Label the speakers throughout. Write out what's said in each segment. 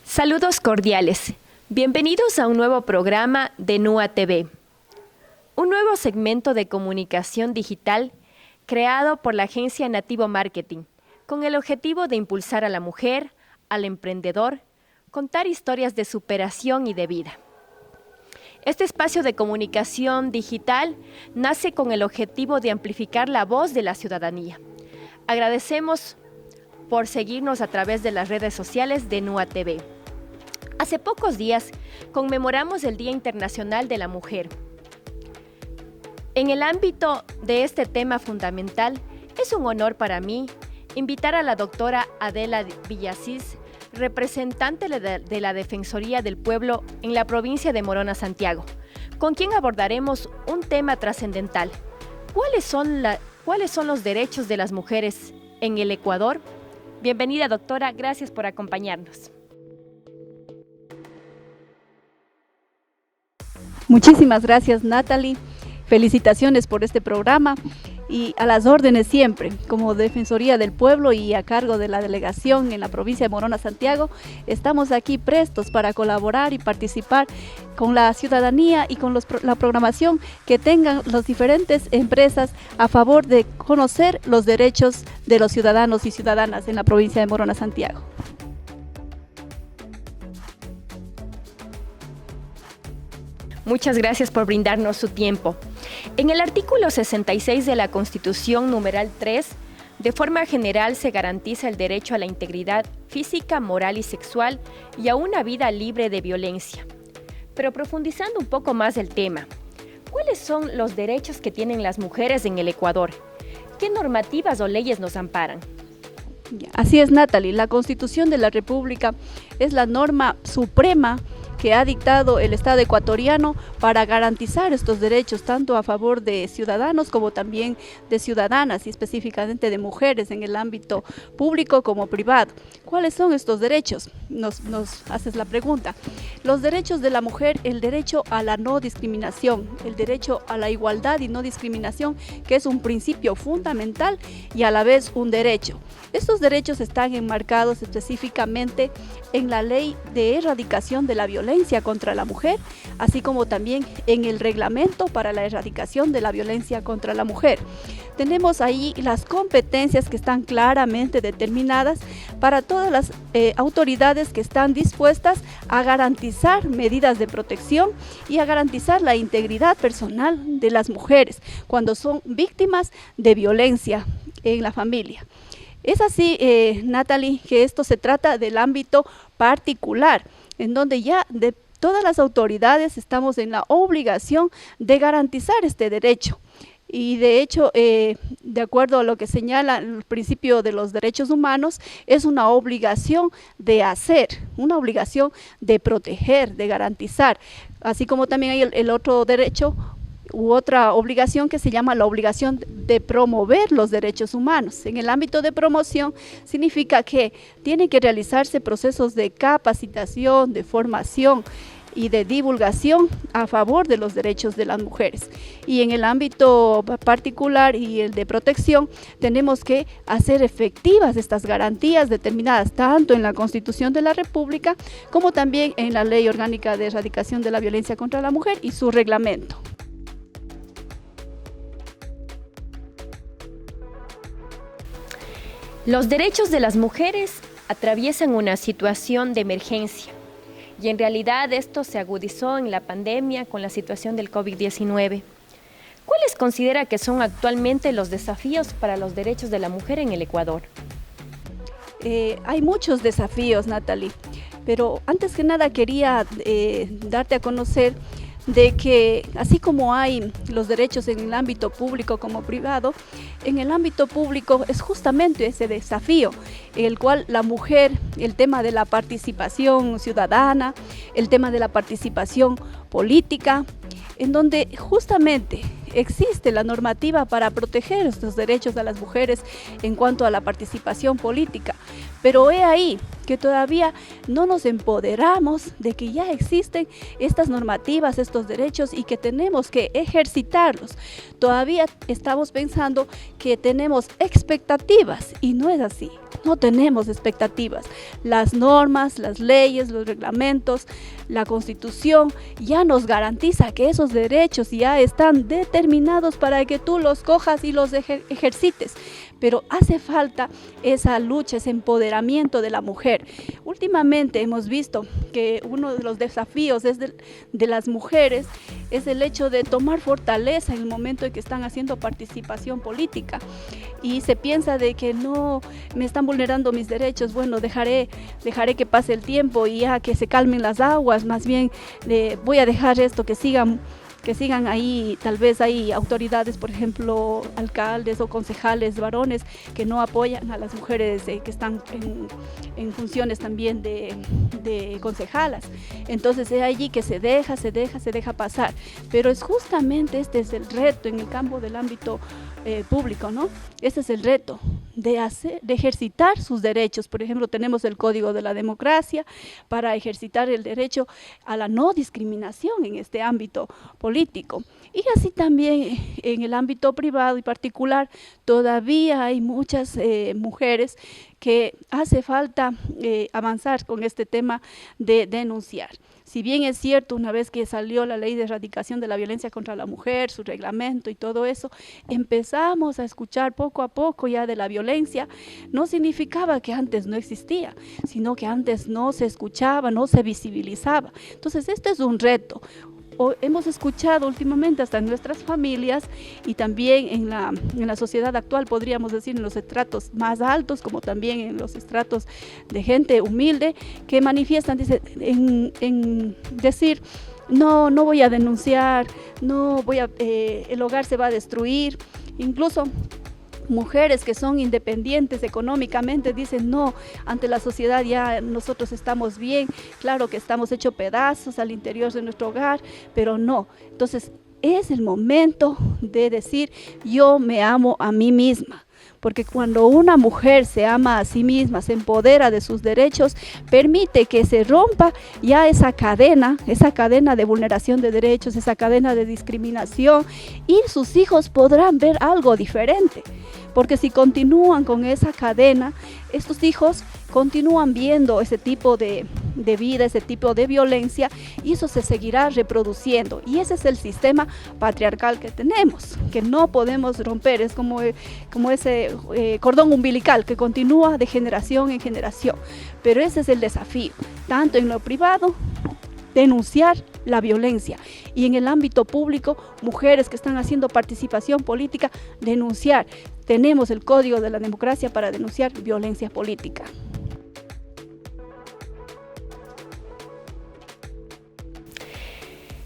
Speaker 1: Saludos cordiales. Bienvenidos a un nuevo programa de NUA TV, un nuevo segmento de comunicación digital creado por la agencia Nativo Marketing, con el objetivo de impulsar a la mujer, al emprendedor, contar historias de superación y de vida. Este espacio de comunicación digital nace con el objetivo de amplificar la voz de la ciudadanía. Agradecemos por seguirnos a través de las redes sociales de NUA TV. Hace pocos días conmemoramos el Día Internacional de la Mujer. En el ámbito de este tema fundamental, es un honor para mí invitar a la doctora Adela Villasís, representante de la Defensoría del Pueblo en la provincia de Morona, Santiago, con quien abordaremos un tema trascendental. ¿Cuáles son los derechos de las mujeres en el Ecuador? Bienvenida, doctora, gracias por acompañarnos.
Speaker 2: Muchísimas gracias, Natalie. Felicitaciones por este programa y a las órdenes siempre. Como Defensoría del Pueblo y a cargo de la delegación en la provincia de Morona, Santiago, estamos aquí prestos para colaborar y participar con la ciudadanía y con la programación que tengan las diferentes empresas a favor de conocer los derechos de los ciudadanos y ciudadanas en la provincia de Morona, Santiago.
Speaker 1: Muchas gracias por brindarnos su tiempo. En el artículo 66 de la Constitución, numeral 3, de forma general se garantiza el derecho a la integridad física, moral y sexual y a una vida libre de violencia. Pero profundizando un poco más el tema, ¿cuáles son los derechos que tienen las mujeres en el Ecuador? ¿Qué normativas o leyes nos amparan?
Speaker 2: Así es, Natalie. La Constitución de la República es la norma suprema que ha dictado el Estado ecuatoriano para garantizar estos derechos tanto a favor de ciudadanos como también de ciudadanas y específicamente de mujeres en el ámbito público como privado. ¿Cuáles son estos derechos? Nos haces la pregunta. Los derechos de la mujer, el derecho a la no discriminación, el derecho a la igualdad y no discriminación, que es un principio fundamental y a la vez un derecho. Estos derechos están enmarcados específicamente en la Ley de Erradicación de la Violencia contra la Mujer, así como también en el Reglamento para la Erradicación de la Violencia contra la Mujer. Tenemos ahí las competencias que están claramente determinadas para todas las autoridades que están dispuestas a garantizar medidas de protección y a garantizar la integridad personal de las mujeres cuando son víctimas de violencia en la familia. Es así, Natalie, que esto se trata del ámbito particular, en donde ya de todas las autoridades estamos en la obligación de garantizar este derecho. Y de hecho, de acuerdo a lo que señala el principio de los derechos humanos, es una obligación de hacer, una obligación de proteger, de garantizar, así como también hay el otro derecho u otra obligación que se llama la obligación de promover los derechos humanos. En el ámbito de promoción significa que tienen que realizarse procesos de capacitación, de formación y de divulgación a favor de los derechos de las mujeres. Y en el ámbito particular y el de protección, tenemos que hacer efectivas estas garantías determinadas tanto en la Constitución de la República como también en la Ley Orgánica de Erradicación de la Violencia contra la Mujer y su reglamento.
Speaker 1: Los derechos de las mujeres atraviesan una situación de emergencia y en realidad esto se agudizó en la pandemia con la situación del COVID-19. ¿Cuáles considera que son actualmente los desafíos para los derechos de la mujer en el Ecuador?
Speaker 2: Hay muchos desafíos, Natalie, pero antes que nada quería darte a conocer de que así como hay los derechos en el ámbito público como privado, en el ámbito público es justamente ese desafío, en el cual la mujer, el tema de la participación ciudadana, el tema de la participación política, en donde justamente existe la normativa para proteger estos derechos de las mujeres en cuanto a la participación política, Pero he ahí que todavía no nos empoderamos de que ya existen estas normativas, estos derechos y que tenemos que ejercitarlos. Todavía estamos pensando que tenemos expectativas y no es así. No tenemos expectativas. Las normas, las leyes, los reglamentos, la Constitución ya nos garantiza que esos derechos ya están determinados para que tú los cojas y los ejercites. Pero hace falta esa lucha, ese empoderamiento de la mujer. Últimamente hemos visto que uno de los desafíos de las mujeres es el hecho de tomar fortaleza en el momento en que están haciendo participación política y se piensa de que no me están vulnerando mis derechos, bueno, dejaré que pase el tiempo y ya que se calmen las aguas, más bien voy a dejar esto que sigan ahí, tal vez hay autoridades, por ejemplo, alcaldes o concejales varones que no apoyan a las mujeres que están en funciones también de concejalas. Entonces es allí que se deja pasar. Pero es justamente este es el reto en el campo del ámbito público, ¿no? Este es el reto de ejercitar sus derechos. Por ejemplo, tenemos el Código de la Democracia para ejercitar el derecho a la no discriminación en este ámbito político. Y así también en el ámbito privado y particular todavía hay muchas mujeres que hace falta avanzar con este tema de denunciar. Si bien es cierto, una vez que salió la ley de erradicación de la violencia contra la mujer, su reglamento y todo eso, empezamos a escuchar poco a poco ya de la violencia. No significaba que antes no existía, sino que antes no se escuchaba, no se visibilizaba. Entonces este es un reto. Hemos escuchado últimamente hasta en nuestras familias y también en la sociedad actual, podríamos decir en los estratos más altos, como también en los estratos de gente humilde, que manifiestan, dice, en decir, no voy a denunciar, el hogar se va a destruir, incluso mujeres que son independientes económicamente dicen no, ante la sociedad ya nosotros estamos bien, claro que estamos hechos pedazos al interior de nuestro hogar, pero no. Entonces es el momento de decir yo me amo a mí misma. Porque cuando una mujer se ama a sí misma, se empodera de sus derechos, permite que se rompa ya esa cadena de vulneración de derechos, esa cadena de discriminación, y sus hijos podrán ver algo diferente. Porque si continúan con esa cadena, estos hijos continúan viendo ese tipo de vida, ese tipo de violencia, y eso se seguirá reproduciendo. Y ese es el sistema patriarcal que tenemos, que no podemos romper. Es como ese cordón umbilical que continúa de generación en generación. Pero ese es el desafío, tanto en lo privado, denunciar la violencia, y en el ámbito público, mujeres que están haciendo participación política, denunciar. Tenemos el Código de la Democracia para denunciar violencia política.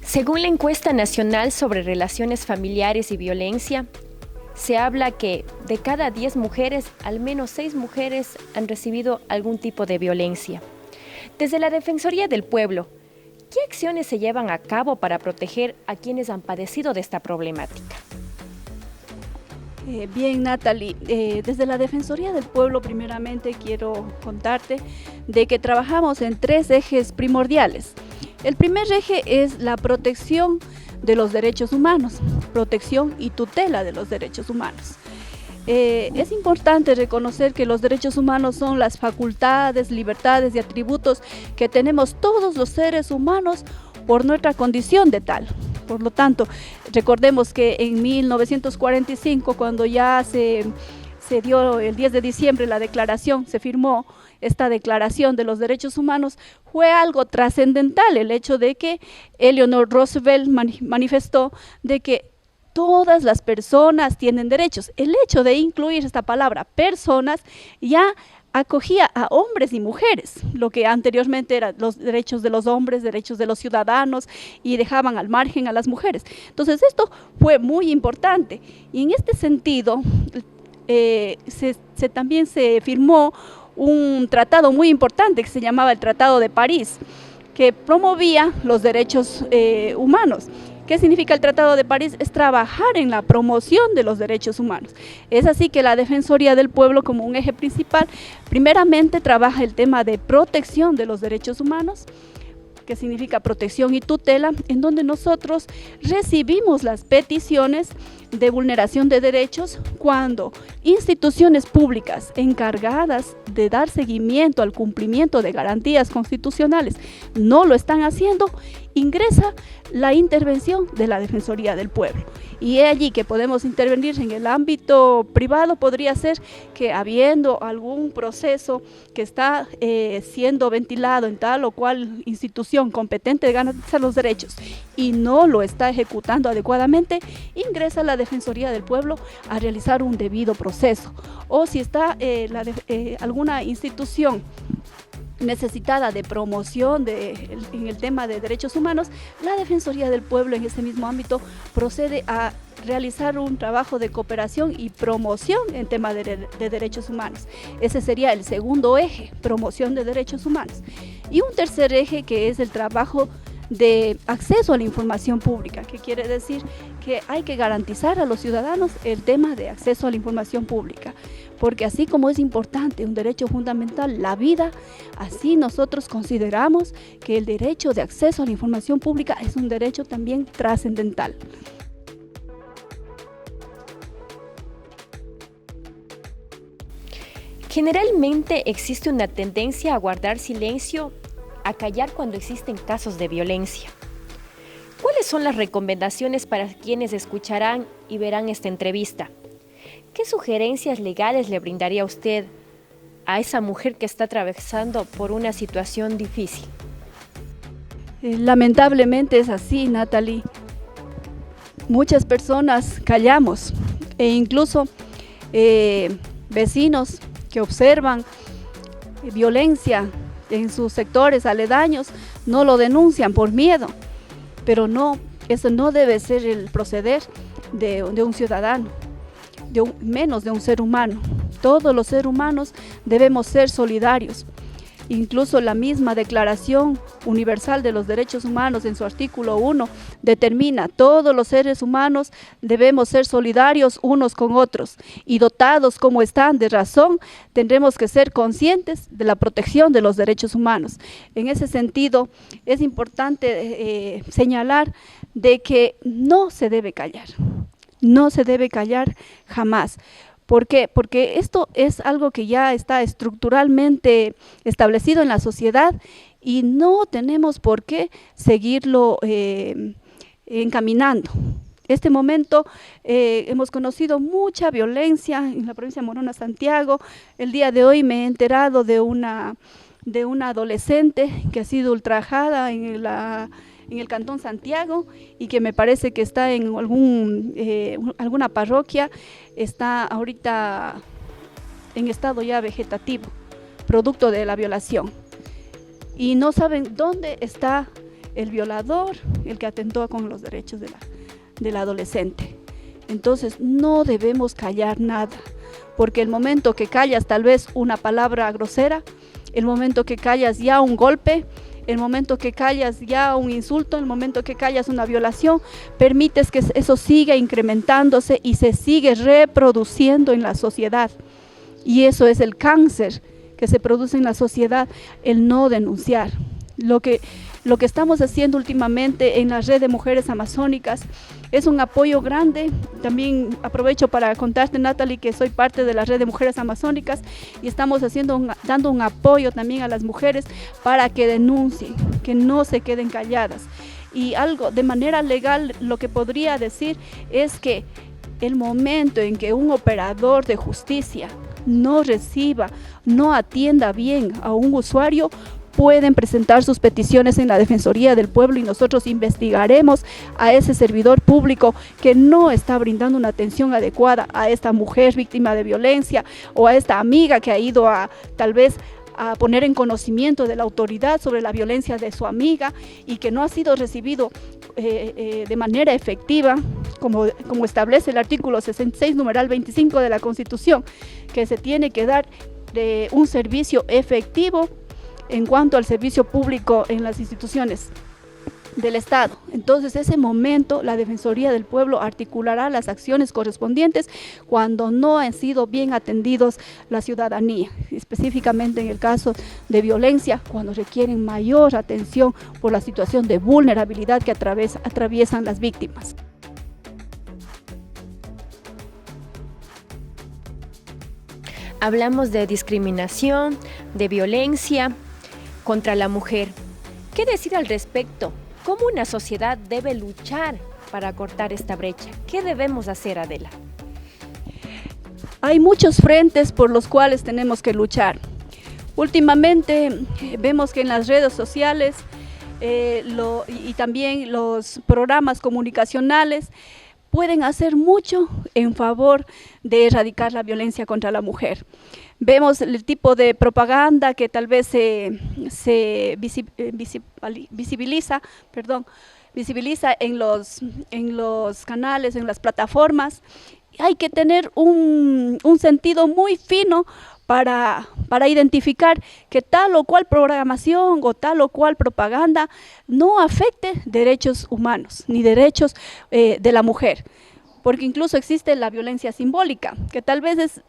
Speaker 1: Según la encuesta nacional sobre relaciones familiares y violencia, se habla que de cada 10 mujeres, al menos 6 mujeres han recibido algún tipo de violencia. Desde la Defensoría del Pueblo, ¿qué acciones se llevan a cabo para proteger a quienes han padecido de esta problemática?
Speaker 2: Bien, Natalie, desde la Defensoría del Pueblo primeramente quiero contarte de que trabajamos en 3 ejes primordiales. El primer eje es la protección de los derechos humanos, protección y tutela de los derechos humanos. Es importante reconocer que los derechos humanos son las facultades, libertades y atributos que tenemos todos los seres humanos por nuestra condición de tal. Por lo tanto, recordemos que en 1945, cuando ya se dio el 10 de diciembre la declaración, se firmó esta declaración de los derechos humanos, fue algo trascendental el hecho de que Eleanor Roosevelt manifestó de que todas las personas tienen derechos. El hecho de incluir esta palabra personas ya acogía a hombres y mujeres, lo que anteriormente eran los derechos de los hombres, derechos de los ciudadanos, y dejaban al margen a las mujeres. Entonces esto fue muy importante, y en este sentido también se firmó un tratado muy importante que se llamaba el Tratado de París, que promovía los derechos humanos. ¿Qué significa el Tratado de París? Es trabajar en la promoción de los derechos humanos. Es así que la Defensoría del Pueblo, como un eje principal, primeramente trabaja el tema de protección de los derechos humanos, que significa protección y tutela, en donde nosotros recibimos las peticiones de vulneración de derechos cuando instituciones públicas encargadas de dar seguimiento al cumplimiento de garantías constitucionales no lo están haciendo, ingresa la intervención de la Defensoría del Pueblo. Y es allí que podemos intervenir. En el ámbito privado podría ser que habiendo algún proceso que está siendo ventilado en tal o cual institución competente de garantizar los derechos y no lo está ejecutando adecuadamente, ingresa la Defensoría del Pueblo a realizar un debido proceso. O si está alguna institución necesitada de promoción en el tema de derechos humanos, la Defensoría del Pueblo en ese mismo ámbito procede a realizar un trabajo de cooperación y promoción en tema de derechos humanos. Ese sería el segundo eje, promoción de derechos humanos. Y un tercer eje que es el trabajo de acceso a la información pública, que quiere decir que hay que garantizar a los ciudadanos el tema de acceso a la información pública, porque así como es importante un derecho fundamental, la vida, así nosotros consideramos que el derecho de acceso a la información pública es un derecho también trascendental.
Speaker 1: Generalmente existe una tendencia a guardar silencio, a callar cuando existen casos de violencia. ¿Cuáles son las recomendaciones para quienes escucharán y verán esta entrevista? ¿Qué sugerencias legales le brindaría usted a esa mujer que está atravesando por una situación difícil?
Speaker 2: Lamentablemente es así, Natalie. Muchas personas callamos e incluso vecinos que observan violencia en sus sectores aledaños no lo denuncian por miedo, pero no, eso no debe ser el proceder de un ciudadano, menos de un ser humano. Todos los seres humanos debemos ser solidarios. Incluso la misma Declaración Universal de los Derechos Humanos en su artículo 1 determina: todos los seres humanos debemos ser solidarios unos con otros y dotados como están de razón, tendremos que ser conscientes de la protección de los derechos humanos. En ese sentido, es importante señalar de que no se debe callar jamás. ¿Por qué? Porque esto es algo que ya está estructuralmente establecido en la sociedad y no tenemos por qué seguirlo encaminando. Este momento hemos conocido mucha violencia en la provincia de Morona, Santiago. El día de hoy me he enterado de una adolescente que ha sido ultrajada en el Cantón Santiago y que me parece que está en alguna parroquia, está ahorita en estado ya vegetativo, producto de la violación. Y no saben dónde está el violador, el que atentó con los derechos de la adolescente. Entonces no debemos callar nada, porque el momento que callas tal vez una palabra grosera, el momento que callas ya un golpe, el momento que callas ya un insulto, el momento que callas una violación, permites que eso siga incrementándose y se sigue reproduciendo en la sociedad. Y eso es el cáncer que se produce en la sociedad, el no denunciar. Lo que estamos haciendo últimamente en la red de mujeres amazónicas es un apoyo grande. También aprovecho para contarte, Natalie, que soy parte de la red de mujeres amazónicas y estamos dando un apoyo también a las mujeres para que denuncien, que no se queden calladas. Y algo de manera legal, lo que podría decir es que el momento en que un operador de justicia no reciba, no atienda bien a un usuario, pueden presentar sus peticiones en la Defensoría del Pueblo y nosotros investigaremos a ese servidor público que no está brindando una atención adecuada a esta mujer víctima de violencia o a esta amiga que ha ido tal vez a poner en conocimiento de la autoridad sobre la violencia de su amiga y que no ha sido recibido de manera efectiva, como establece el artículo 66, numeral 25 de la Constitución, que se tiene que dar un servicio efectivo en cuanto al servicio público en las instituciones del Estado. Entonces, ese momento la Defensoría del Pueblo articulará las acciones correspondientes cuando no han sido bien atendidos la ciudadanía, específicamente en el caso de violencia, cuando requieren mayor atención por la situación de vulnerabilidad que atraviesan las víctimas.
Speaker 1: Hablamos de discriminación, de violencia contra la mujer. ¿Qué decir al respecto? ¿Cómo una sociedad debe luchar para cortar esta brecha? ¿Qué debemos hacer, Adela?
Speaker 2: Hay muchos frentes por los cuales tenemos que luchar. Últimamente vemos que en las redes sociales y también los programas comunicacionales pueden hacer mucho en favor de erradicar la violencia contra la mujer. Vemos el tipo de propaganda que tal vez se visibiliza en los canales, en las plataformas. Hay que tener un sentido muy fino para identificar que tal o cual programación o tal o cual propaganda no afecte derechos humanos ni derechos de la mujer, porque incluso existe la violencia simbólica, que tal vez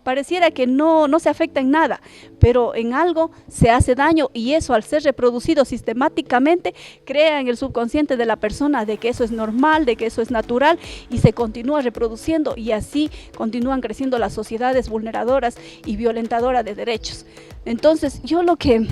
Speaker 2: pareciera que no se afecta en nada, pero en algo se hace daño, y eso, al ser reproducido sistemáticamente, crea en el subconsciente de la persona de que eso es normal, de que eso es natural, y se continúa reproduciendo, y así continúan creciendo las sociedades vulneradoras y violentadoras de derechos. Entonces, yo lo que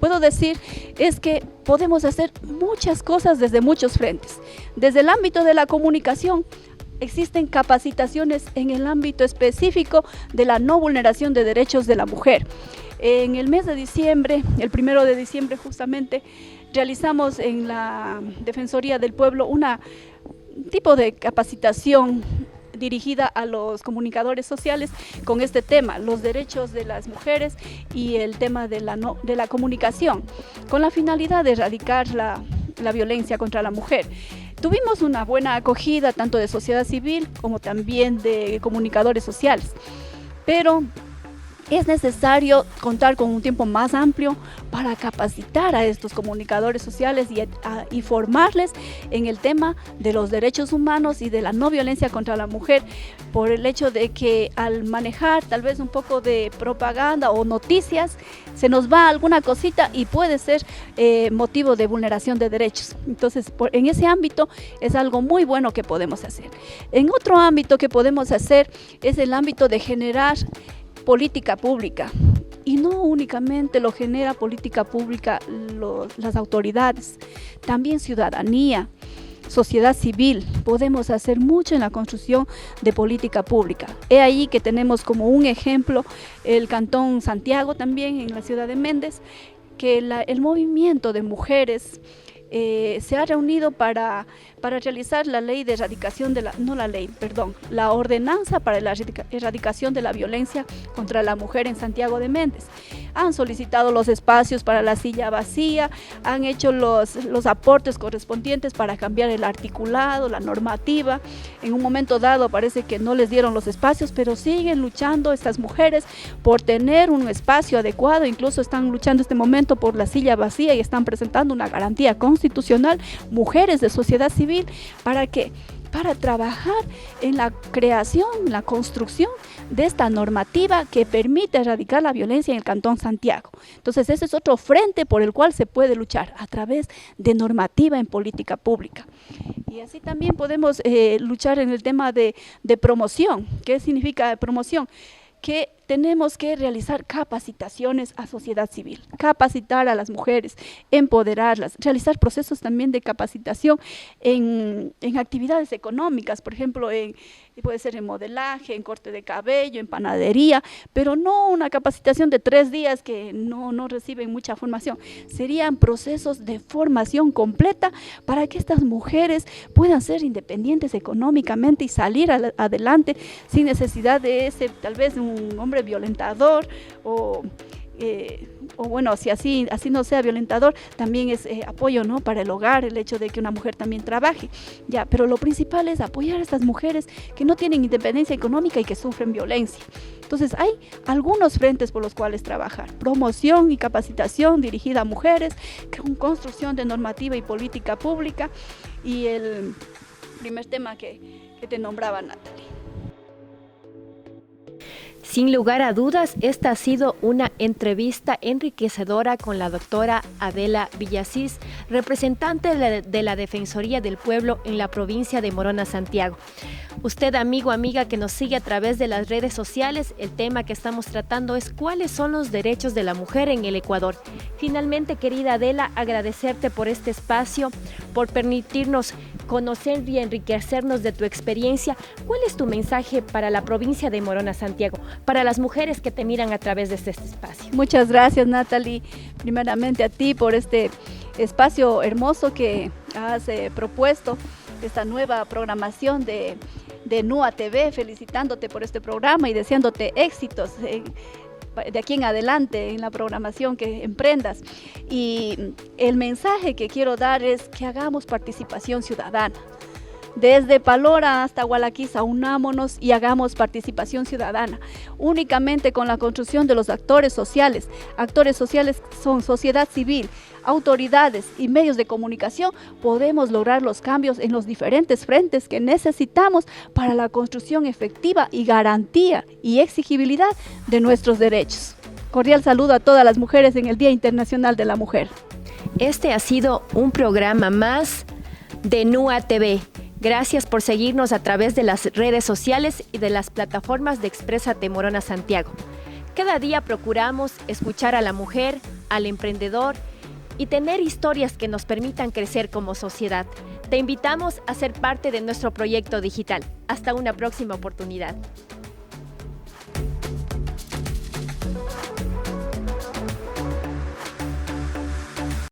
Speaker 2: puedo decir es que podemos hacer muchas cosas desde muchos frentes. Desde el ámbito de la comunicación, existen capacitaciones en el ámbito específico de la no vulneración de derechos de la mujer. En el mes de diciembre, el 1 de diciembre justamente, realizamos en la Defensoría del Pueblo un tipo de capacitación dirigida a los comunicadores sociales con este tema, los derechos de las mujeres y el tema de la comunicación, con la finalidad de erradicar la violencia contra la mujer. Tuvimos una buena acogida tanto de sociedad civil como también de comunicadores sociales, pero es necesario contar con un tiempo más amplio para capacitar a estos comunicadores sociales y formarles en el tema de los derechos humanos y de la no violencia contra la mujer, por el hecho de que al manejar tal vez un poco de propaganda o noticias, se nos va alguna cosita y puede ser motivo de vulneración de derechos. Entonces, en ese ámbito es algo muy bueno que podemos hacer. En otro ámbito que podemos hacer es el ámbito de generar política pública, y no únicamente lo genera política pública las autoridades, también ciudadanía, sociedad civil. Podemos hacer mucho en la construcción de política pública. He ahí que tenemos como un ejemplo el Cantón Santiago, también en la ciudad de Méndez, que el movimiento de mujeres se ha reunido para realizar la ley de erradicación la ordenanza para la erradicación de la violencia contra la mujer en Santiago de Méndez. Han solicitado los espacios para la silla vacía, han hecho los aportes correspondientes para cambiar el articulado, la normativa. En un momento dado parece que no les dieron los espacios, pero siguen luchando estas mujeres por tener un espacio adecuado. Incluso están luchando en este momento por la silla vacía y están presentando una garantía constitucional, mujeres de sociedad civil. ¿Para qué? Para trabajar en la creación, la construcción de esta normativa que permite erradicar la violencia en el Cantón Santiago. Entonces, ese es otro frente por el cual se puede luchar a través de normativa en política pública. Y así también podemos luchar en el tema de promoción. ¿Qué significa promoción? Que tenemos que realizar capacitaciones a sociedad civil, capacitar a las mujeres, empoderarlas, realizar procesos también de capacitación en actividades económicas, por ejemplo, puede ser en modelaje, en corte de cabello, en panadería, pero no una capacitación de 3 días que no reciben mucha formación. Serían procesos de formación completa para que estas mujeres puedan ser independientes económicamente y salir adelante sin necesidad de tal vez un hombre violentador o o bueno, si así no sea violentador, también es apoyo, ¿no?, para el hogar, el hecho de que una mujer también trabaje, ya, pero lo principal es apoyar a estas mujeres que no tienen independencia económica y que sufren violencia. Entonces hay algunos frentes por los cuales trabajar: promoción y capacitación dirigida a mujeres, con construcción de normativa y política pública, y el primer tema que te nombraba Natalie.
Speaker 1: Sin lugar a dudas, esta ha sido una entrevista enriquecedora con la doctora Adela Villasís, representante de la Defensoría del Pueblo en la provincia de Morona, Santiago. Usted, amigo, amiga, que nos sigue a través de las redes sociales, el tema que estamos tratando es cuáles son los derechos de la mujer en el Ecuador. Finalmente, querida Adela, agradecerte por este espacio, por permitirnos conocer y enriquecernos de tu experiencia. ¿Cuál es tu mensaje para la provincia de Morona, Santiago, para las mujeres que te miran a través de este espacio?
Speaker 2: Muchas gracias, Natalie, primeramente a ti por este espacio hermoso que has propuesto, esta nueva programación de NUA TV, felicitándote por este programa y deseándote éxitos de aquí en adelante en la programación que emprendas. Y el mensaje que quiero dar es que hagamos participación ciudadana. Desde Palora hasta Gualaquiza, unámonos y hagamos participación ciudadana. Únicamente con la construcción de los actores sociales son sociedad civil, autoridades y medios de comunicación, podemos lograr los cambios en los diferentes frentes que necesitamos para la construcción efectiva y garantía y exigibilidad de nuestros derechos. Cordial saludo a todas las mujeres en el Día Internacional de la Mujer.
Speaker 1: Este ha sido un programa más de NUA TV. Gracias por seguirnos a través de las redes sociales y de las plataformas de Exprésate Morona Santiago. Cada día procuramos escuchar a la mujer, al emprendedor y tener historias que nos permitan crecer como sociedad. Te invitamos a ser parte de nuestro proyecto digital. Hasta una próxima oportunidad.